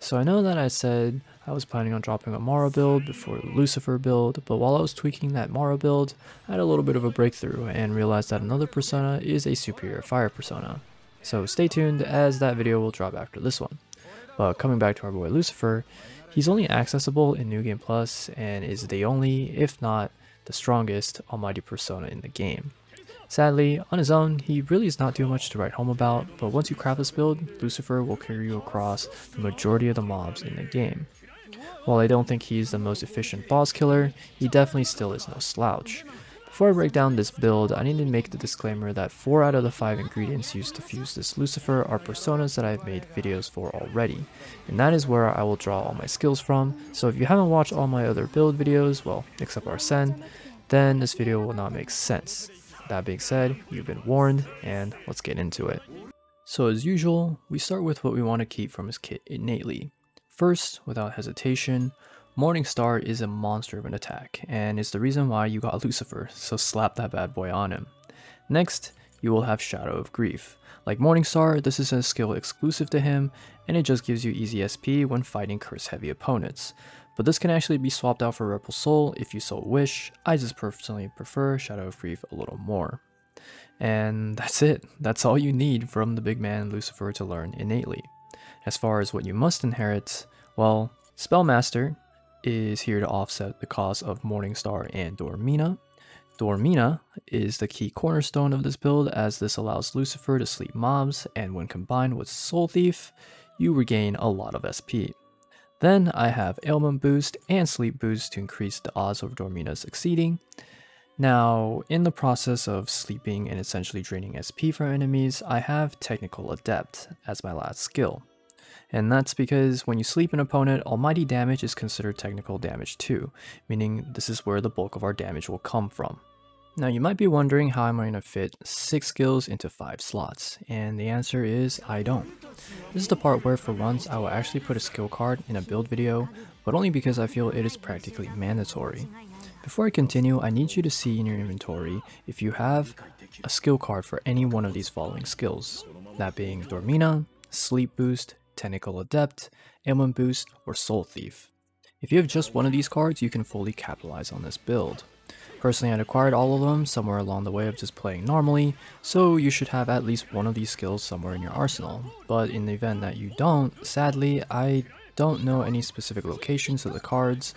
So I know that I said I was planning on dropping a Mara build before the Lucifer build, but while I was tweaking that Mara build, I had a little bit of a breakthrough and realized that another persona is a superior fire persona. So stay tuned as that video will drop after this one. But coming back to our boy Lucifer, he's only accessible in New Game Plus and is the only, if not the strongest, almighty persona in the game. Sadly, on his own, he really is not doing much to write home about, but once you craft this build, Lucifer will carry you across the majority of the mobs in the game. While I don't think he's the most efficient boss killer, he definitely still is no slouch. Before I break down this build, I need to make the disclaimer that 4 out of the 5 ingredients used to fuse this Lucifer are personas that I've made videos for already, and that is where I will draw all my skills from, so if you haven't watched all my other build videos, well, except Arsene, then this video will not make sense. That being said, you've been warned, and let's get into it. So as usual, we start with what we want to keep from his kit innately. First, without hesitation, Morningstar is a monster of an attack, and is the reason why you got Lucifer, so slap that bad boy on him. Next, you will have Shadow of Grief. Like Morningstar, this is a skill exclusive to him, and it just gives you easy SP when fighting curse-heavy opponents. But this can actually be swapped out for Rebel Soul if you so wish. I just personally prefer Shadow of Grief a little more. And that's it. That's all you need from the big man Lucifer to learn innately. As far as what you must inherit, well, Spellmaster is here to offset the cost of Morningstar and Dormina. Dormina is the key cornerstone of this build, as this allows Lucifer to sleep mobs, and when combined with Soul Thief, you regain a lot of SP. Then I have Ailment Boost and Sleep Boost to increase the odds of Dormina succeeding. Now, in the process of sleeping and essentially draining SP from enemies, I have Technical Adept as my last skill. And that's because when you sleep an opponent, almighty damage is considered technical damage too, meaning this is where the bulk of our damage will come from. Now you might be wondering how I'm going to fit 6 skills into 5 slots, and the answer is I don't. This is the part where for once I will actually put a skill card in a build video, but only because I feel it is practically mandatory. Before I continue, I need you to see in your inventory if you have a skill card for any one of these following skills, that being Dormina, Sleep Boost, Technical Adept, Ailment Boost, or Soul Thief. If you have just one of these cards, you can fully capitalize on this build. Personally, I acquired all of them somewhere along the way of just playing normally, so you should have at least one of these skills somewhere in your arsenal. But in the event that you don't, sadly, I don't know any specific locations of the cards,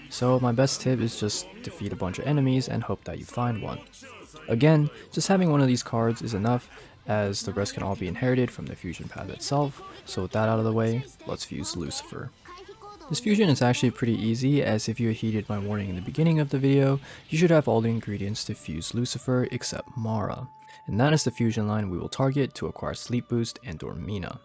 so my best tip is just defeat a bunch of enemies and hope that you find one. Again, just having one of these cards is enough, as the rest can all be inherited from the fusion path itself, so with that out of the way, let's fuse Lucifer. This fusion is actually pretty easy, as if you heeded my warning in the beginning of the video, you should have all the ingredients to fuse Lucifer except Mara, and that is the fusion line we will target to acquire Sleep Boost and Dormina.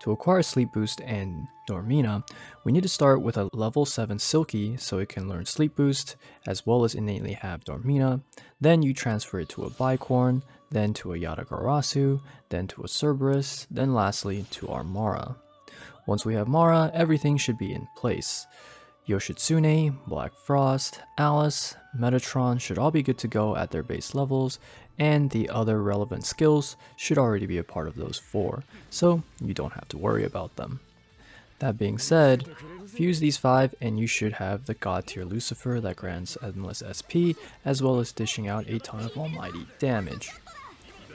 To acquire Sleep Boost and Dormina, we need to start with a level 7 Silky so it can learn Sleep Boost, as well as innately have Dormina. Then you transfer it to a Bicorn, then to a Yatagarasu, then to a Cerberus, then lastly to our Mara. Once we have Mara, everything should be in place. Yoshitsune, Black Frost, Alice, Metatron should all be good to go at their base levels, and the other relevant skills should already be a part of those 4, so you don't have to worry about them. That being said, fuse these 5 and you should have the god tier Lucifer that grants endless SP, as well as dishing out a ton of almighty damage.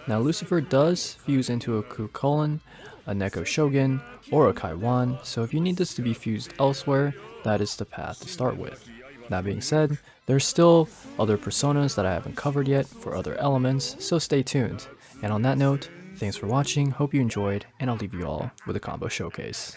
Now Lucifer does fuse into a Kukulin, a Neko Shogun, or a Kaiwan, so if you need this to be fused elsewhere, that is the path to start with. That being said, there's still other personas that I haven't covered yet for other elements, so stay tuned. And on that note, thanks for watching, hope you enjoyed, and I'll leave you all with a combo showcase.